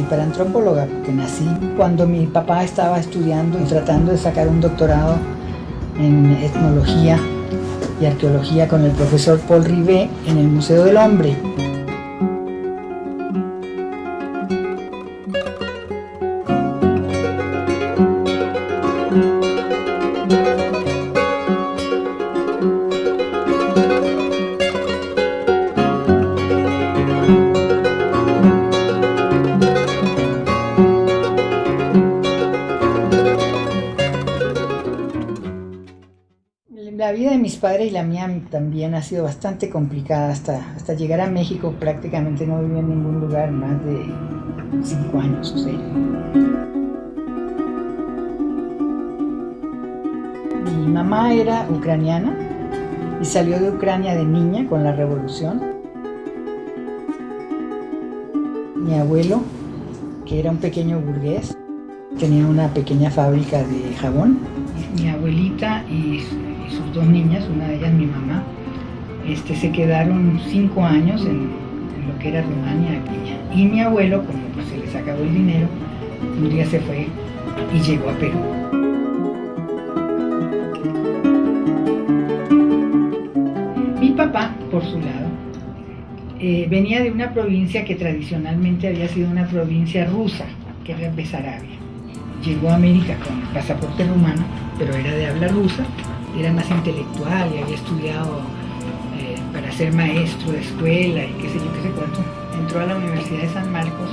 nací para antropóloga, porque nací cuando mi papá estaba estudiando y tratando de sacar un doctorado en etnología y arqueología con el profesor Paul Rivet en el Museo del Hombre. La vida de mis padres y la mía también ha sido bastante complicada. Hasta llegar a México prácticamente no viví en ningún lugar más de 5 años o 6. Mi mamá era ucraniana y salió de Ucrania de niña con la revolución. Mi abuelo, que era un pequeño burgués, tenía una pequeña fábrica de jabón. Mi abuelita y sus 2 niñas, una de ellas mi mamá, se quedaron 5 años en lo que era Rumania. Y mi abuelo, como pues se les acabó el dinero, un día se fue y llegó a Perú. Mi papá, por su lado, venía de una provincia que tradicionalmente había sido una provincia rusa, que era Besarabia. Llegó a América con el pasaporte rumano, pero era de habla rusa, era más intelectual y había estudiado para ser maestro de escuela y qué sé yo, qué sé cuánto. Entró a la Universidad de San Marcos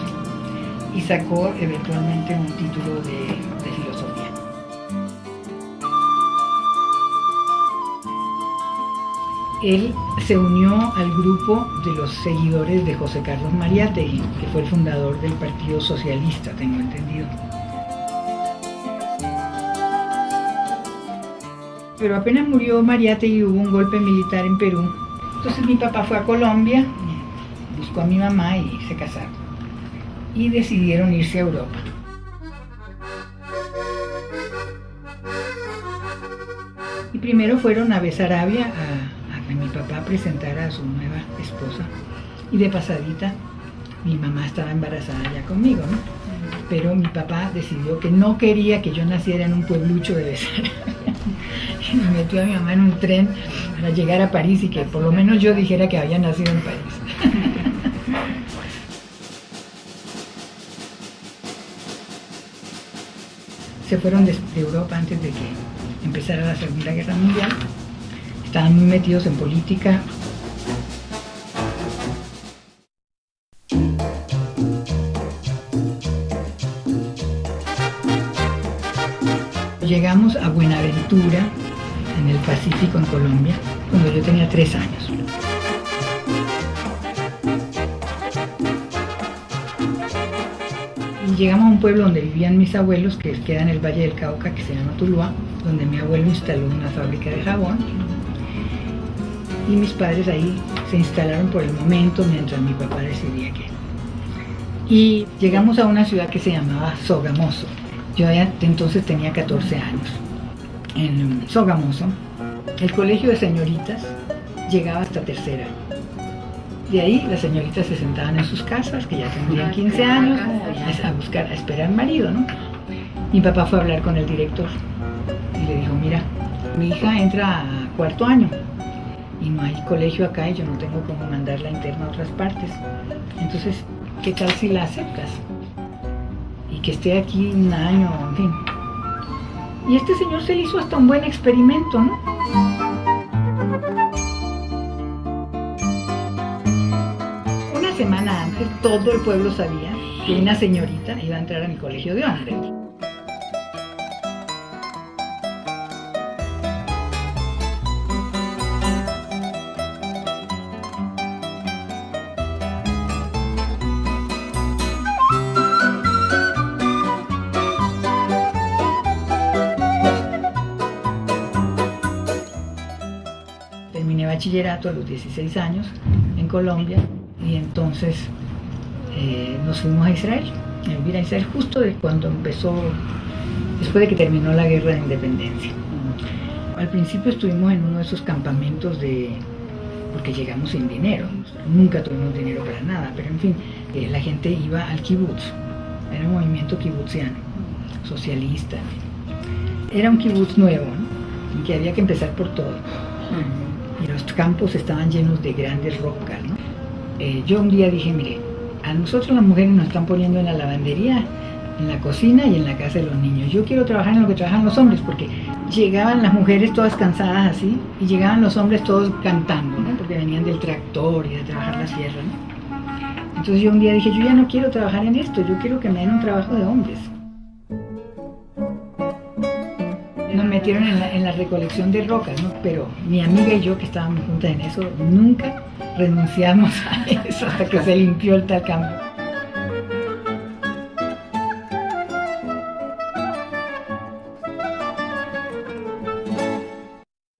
y sacó eventualmente un título de filosofía. Él se unió al grupo de los seguidores de José Carlos Mariátegui, que fue el fundador del Partido Socialista, tengo entendido. Pero apenas murió Mariátegui hubo un golpe militar en Perú. Entonces mi papá fue a Colombia, buscó a mi mamá y se casaron. Y decidieron irse a Europa. Y primero fueron a Besarabia a que mi papá presentara a su nueva esposa. Y de pasadita, mi mamá estaba embarazada ya conmigo, ¿no? Pero mi papá decidió que no quería que yo naciera en un pueblucho de Besarabia. Y me metió a mi mamá en un tren para llegar a París y que por lo menos yo dijera que había nacido en París. Se fueron de Europa antes de que empezara la Segunda Guerra Mundial. Estaban muy metidos en política. Llegamos a Buenaventura, en el Pacífico, en Colombia, cuando yo tenía 3 años. Y llegamos a un pueblo donde vivían mis abuelos, que queda en el Valle del Cauca, que se llama Tuluá, donde mi abuelo instaló una fábrica de jabón. Y mis padres ahí se instalaron por el momento, mientras mi papá decidía qué. Y llegamos a una ciudad que se llamaba Sogamoso. Yo entonces tenía 14 años. En Sogamoso, el colegio de señoritas llegaba hasta 3er año. De ahí las señoritas se sentaban en sus casas, que ya tendrían 15 años, a esperar marido, ¿no? Mi papá fue a hablar con el director y le dijo, mira, mi hija entra a 4º año y no hay colegio acá y yo no tengo cómo mandarla interna a otras partes. Entonces, ¿qué tal si la aceptas? Y que esté aquí un año, en fin. Y este señor se le hizo hasta un buen experimento, ¿no? Una semana antes, todo el pueblo sabía que una señorita iba a entrar a mi colegio de hombres. Bachillerato a los 16 años en Colombia y entonces nos fuimos a Israel, a vivir a Israel justo de cuando empezó, después de que terminó la guerra de independencia. Al principio estuvimos en uno de esos campamentos porque llegamos sin dinero, nunca tuvimos dinero para nada, pero en fin, la gente iba al kibutz era un movimiento kibutziano, socialista. Era un kibutz nuevo, ¿no? En que había que empezar por todo. Y los campos estaban llenos de grandes rocas, ¿no? Yo un día dije, mire, a nosotros las mujeres nos están poniendo en la lavandería, en la cocina y en la casa de los niños. Yo quiero trabajar en lo que trabajan los hombres, porque llegaban las mujeres todas cansadas así, y llegaban los hombres todos cantando, ¿no? Porque venían del tractor y de trabajar la sierra, ¿no? Entonces yo un día dije, yo ya no quiero trabajar en esto, yo quiero que me den un trabajo de hombres. Nos metieron en la recolección de rocas, ¿no? Pero mi amiga y yo, que estábamos juntas en eso, nunca renunciamos a eso hasta que se limpió el tal campo.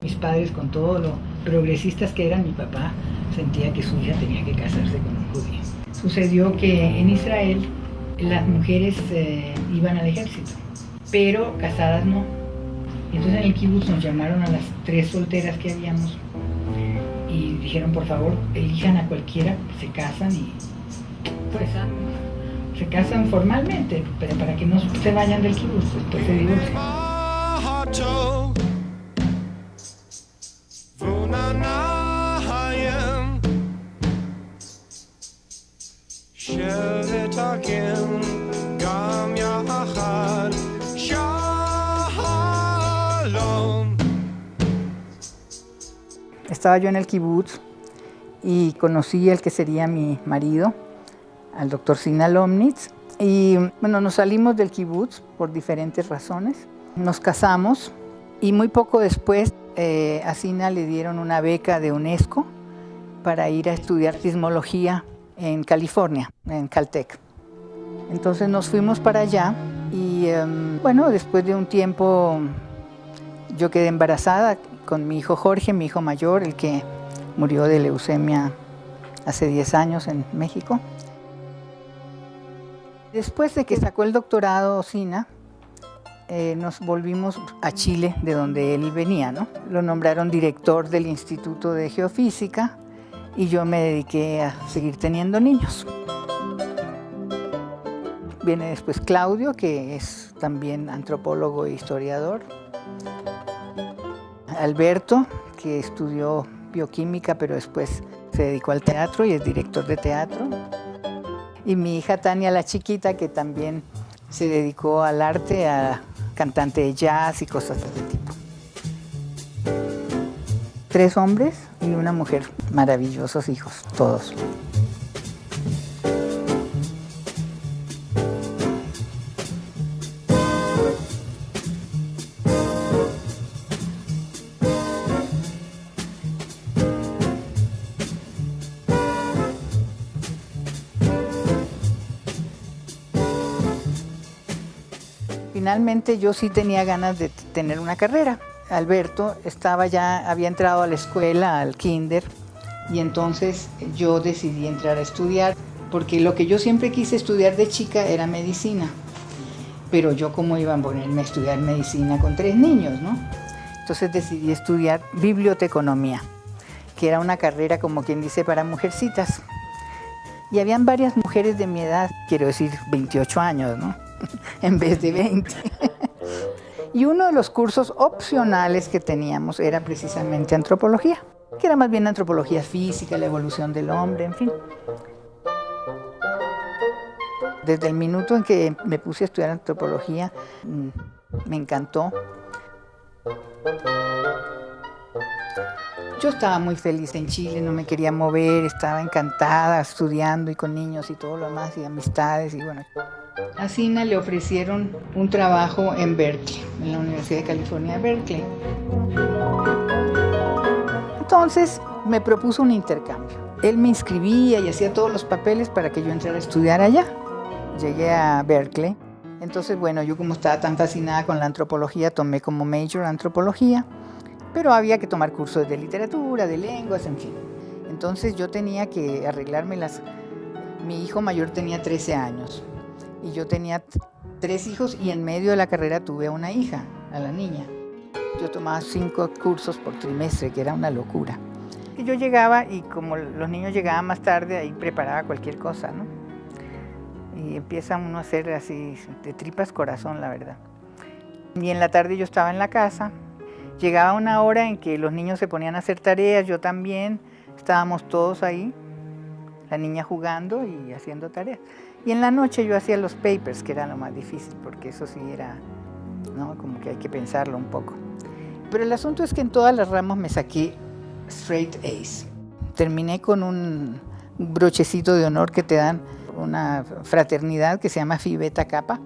Mis padres, con todo lo progresistas que eran, mi papá sentía que su hija tenía que casarse con un judío. Sucedió que en Israel las mujeres iban al ejército, pero casadas no. Entonces en el kibutz nos llamaron a las 3 solteras que habíamos y dijeron, por favor, elijan a cualquiera, se casan y pues se casan formalmente, pero para que no se vayan del kibutz, después se divorcian. Estaba yo en el kibutz y conocí al que sería mi marido, al doctor Sina Lomnitz, y bueno, nos salimos del kibutz por diferentes razones. Nos casamos y muy poco después a Sina le dieron una beca de UNESCO para ir a estudiar sismología en California, en Caltech. Entonces nos fuimos para allá y bueno, después de un tiempo yo quedé embarazada con mi hijo Jorge, mi hijo mayor, el que murió de leucemia hace 10 años en México. Después de que sacó el doctorado Sina, nos volvimos a Chile, de donde él venía, ¿no? Lo nombraron director del Instituto de Geofísica y yo me dediqué a seguir teniendo niños. Viene después Claudio, que es también antropólogo e historiador. Alberto, que estudió bioquímica, pero después se dedicó al teatro y es director de teatro. Y mi hija Tania, la chiquita, que también se dedicó al arte, a cantante de jazz y cosas de ese tipo. 3 hombres y una mujer, maravillosos hijos, todos. Finalmente yo sí tenía ganas de tener una carrera. Alberto había entrado a la escuela, al kinder, y entonces yo decidí entrar a estudiar, porque lo que yo siempre quise estudiar de chica era medicina. Pero yo cómo iba a ponerme a estudiar medicina con 3 niños, ¿no? Entonces decidí estudiar biblioteconomía, que era una carrera, como quien dice, para mujercitas. Y habían varias mujeres de mi edad, quiero decir 28 años, ¿no? En vez de 20. Y uno de los cursos opcionales que teníamos era precisamente antropología, que era más bien antropología física, la evolución del hombre, en fin. Desde el minuto en que me puse a estudiar antropología, me encantó. Yo estaba muy feliz en Chile, no me quería mover, estaba encantada estudiando y con niños y todo lo demás, y amistades, y bueno. A Sina le ofrecieron un trabajo en Berkeley, en la Universidad de California, Berkeley. Entonces me propuso un intercambio. Él me inscribía y hacía todos los papeles para que yo entrara a estudiar allá. Llegué a Berkeley. Entonces, bueno, yo como estaba tan fascinada con la antropología, tomé como major antropología, pero había que tomar cursos de literatura, de lenguas, en fin. Entonces yo tenía que arreglármelas. Mi hijo mayor tenía 13 años. Y yo tenía 3 hijos y en medio de la carrera tuve a una hija, a la niña. Yo tomaba 5 cursos por trimestre, que era una locura. Y yo llegaba y como los niños llegaban más tarde, ahí preparaba cualquier cosa, ¿no? y empieza uno a hacer así de tripas corazón, la verdad. Y en la tarde yo estaba en la casa, llegaba una hora en que los niños se ponían a hacer tareas, yo también, estábamos todos ahí, la niña jugando y haciendo tareas. Y en la noche yo hacía los papers, que era lo más difícil, porque eso sí era, ¿no? Como que hay que pensarlo un poco. Pero el asunto es que en todas las ramas me saqué straight A's. Terminé con un brochecito de honor que te dan una fraternidad que se llama Phi Beta Kappa.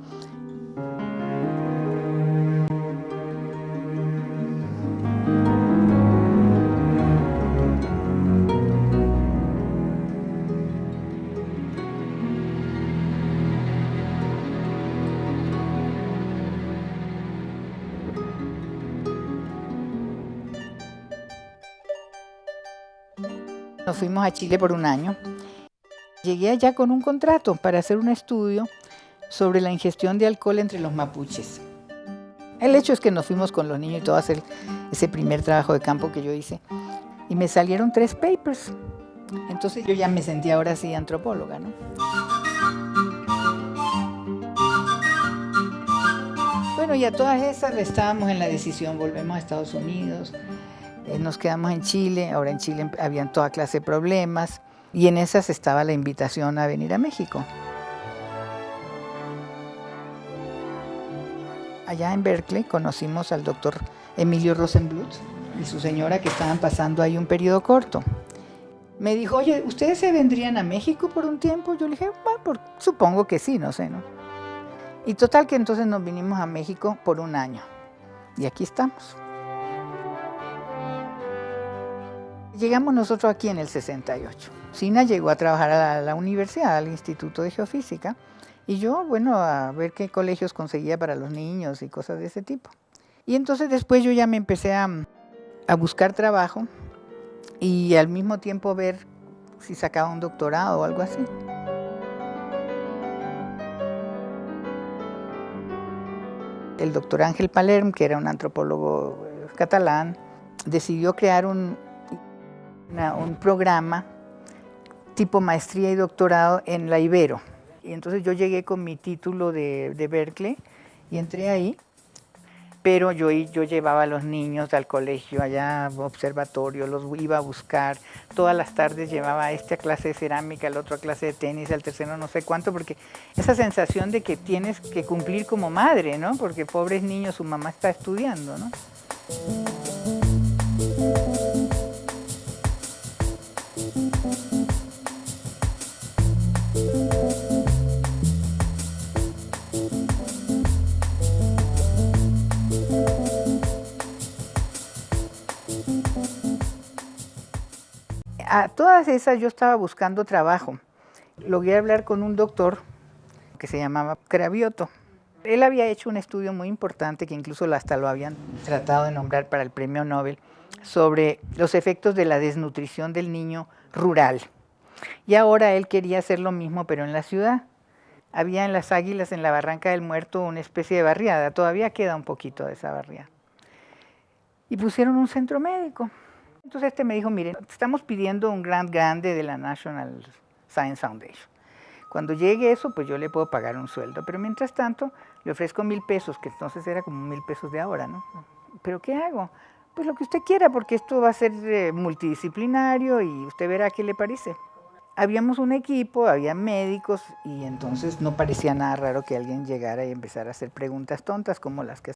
Nos fuimos a Chile por un año. Llegué allá con un contrato para hacer un estudio sobre la ingestión de alcohol entre los mapuches. El hecho es que nos fuimos con los niños y todo a hacer ese primer trabajo de campo que yo hice. Y me salieron 3 papers. Entonces yo ya me sentía ahora sí antropóloga, ¿no? Bueno, y a todas esas estábamos en la decisión, volvemos a Estados Unidos, nos quedamos en Chile, ahora en Chile habían toda clase de problemas, y en esas estaba la invitación a venir a México. Allá en Berkeley conocimos al doctor Emilio Rosenbluth y su señora, que estaban pasando ahí un periodo corto. Me dijo, oye, ¿ustedes se vendrían a México por un tiempo? Yo le dije, bueno, supongo que sí, no sé, ¿no? Y total que entonces nos vinimos a México por un año. Y aquí estamos. Llegamos nosotros aquí en el 68. Sina llegó a trabajar a la universidad, al Instituto de Geofísica, y yo, bueno, a ver qué colegios conseguía para los niños y cosas de ese tipo. Y entonces después yo ya me empecé a buscar trabajo y al mismo tiempo ver si sacaba un doctorado o algo así. El doctor Ángel Palerm, que era un antropólogo catalán, decidió crear un programa tipo maestría y doctorado en la Ibero. Y entonces yo llegué con mi título de Berkeley y entré ahí, pero yo llevaba a los niños al colegio, allá observatorio, los iba a buscar, todas las tardes llevaba a este a clase de cerámica, al otro a clase de tenis, al tercero no sé cuánto, porque esa sensación de que tienes que cumplir como madre, ¿no? Porque pobres niños, su mamá está estudiando, ¿no? A todas esas yo estaba buscando trabajo. Logré hablar con un doctor que se llamaba Cravioto. Él había hecho un estudio muy importante, que incluso hasta lo habían tratado de nombrar para el premio Nobel, sobre los efectos de la desnutrición del niño rural. Y ahora él quería hacer lo mismo, pero en la ciudad. Había en Las Águilas, en la Barranca del Muerto, una especie de barriada. Todavía queda un poquito de esa barriada. Y pusieron un centro médico. Entonces me dijo, miren, estamos pidiendo un grant grande de la National Science Foundation. Cuando llegue eso, pues yo le puedo pagar un sueldo, pero mientras tanto le ofrezco 1,000 pesos, que entonces era como 1,000 pesos de ahora, ¿no? ¿Pero qué hago? Pues lo que usted quiera, porque esto va a ser multidisciplinario y usted verá qué le parece. Habíamos un equipo, había médicos y entonces no parecía nada raro que alguien llegara y empezara a hacer preguntas tontas como las que